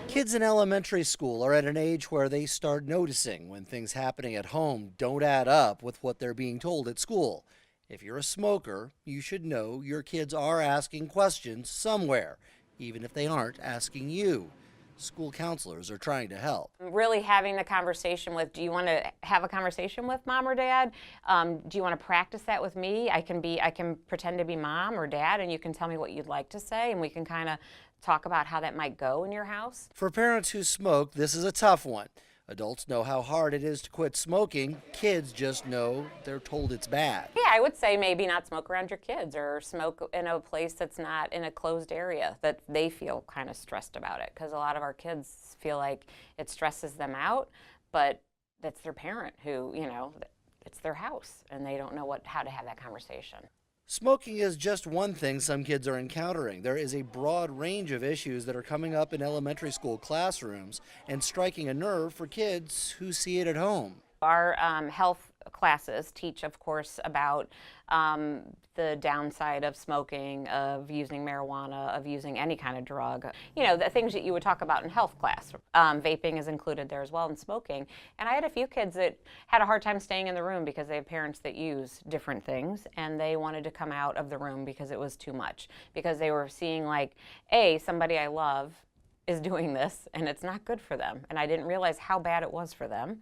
Kids in elementary school are at an age where they start noticing when things happening at home don't add up with what they're being told at school. If you're a smoker, you should know your kids are asking questions somewhere, even if they aren't asking you. School counselors are trying to help. Really having the conversation with, do you want to have a conversation with mom or dad? Do you want to practice that with me? I can pretend to be mom or dad, and you can tell me what you'd like to say, and we can kind of talk about how that might go in your house. For parents who smoke, this is a tough one. Adults know how hard it is to quit smoking. Kids just know they're told it's bad. Yeah, I would say maybe not smoke around your kids or smoke in a place that's not in a closed area that they feel kind of stressed about it, because a lot of our kids feel like it stresses them out, but that's their parent who, it's their house and they don't know how to have that conversation. Smoking is just one thing some kids are encountering. There is a broad range of issues that are coming up in elementary school classrooms and striking a nerve for kids who see it at home. Our health classes teach, of course, about the downside of smoking, of using marijuana, of using any kind of drug. The things that you would talk about in health class. Vaping is included there as well, and smoking. And I had a few kids that had a hard time staying in the room because they have parents that use different things, and they wanted to come out of the room because it was too much. Because they were seeing, like, somebody I love is doing this, and it's not good for them. And I didn't realize how bad it was for them.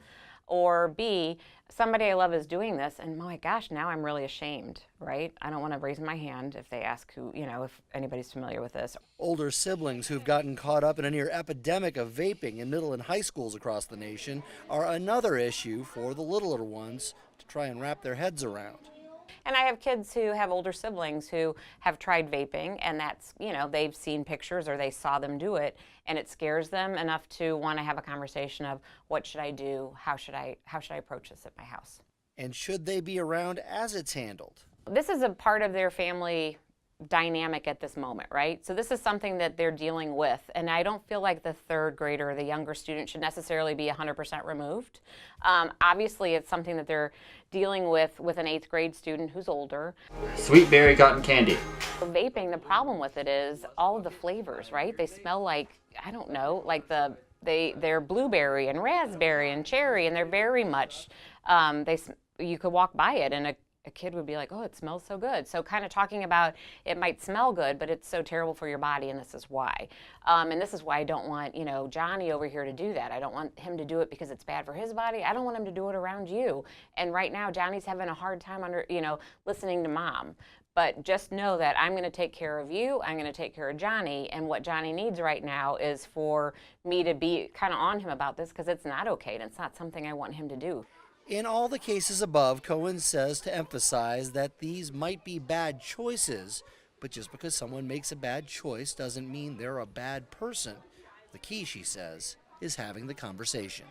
Or B, somebody I love is doing this, and my gosh, now I'm really ashamed, right? I don't want to raise my hand if they ask who, if anybody's familiar with this. Older siblings who've gotten caught up in a near epidemic of vaping in middle and high schools across the nation are another issue for the littler ones to try and wrap their heads around. And I have kids who have older siblings who have tried vaping, and that's, they've seen pictures or they saw them do it, and it scares them enough to want to have a conversation of, what should I do? How should I approach this at my house? And should they be around as it's handled? This is a part of their family dynamic at this moment, right? So this is something that they're dealing with, and I don't feel like the third grader or the younger student should necessarily be 100% removed. Obviously, it's something that they're dealing with an 8th grade student who's older. Sweet berry cotton candy. Vaping, the problem with it is all of the flavors, right? They smell like, I don't know, like they're blueberry and raspberry and cherry, and they're very much, you could walk by it and a kid would be like, oh, it smells so good. So kind of talking about it might smell good, but it's so terrible for your body, and this is why. And this is why I don't want, Johnny over here to do that. I don't want him to do it because it's bad for his body. I don't want him to do it around you. And right now, Johnny's having a hard time listening to mom. But just know that I'm going to take care of you. I'm going to take care of Johnny. And what Johnny needs right now is for me to be kind of on him about this, because it's not okay, and it's not something I want him to do. In all the cases above, Cohen says to emphasize that these might be bad choices, but just because someone makes a bad choice doesn't mean they're a bad person. The key, she says, is having the conversation.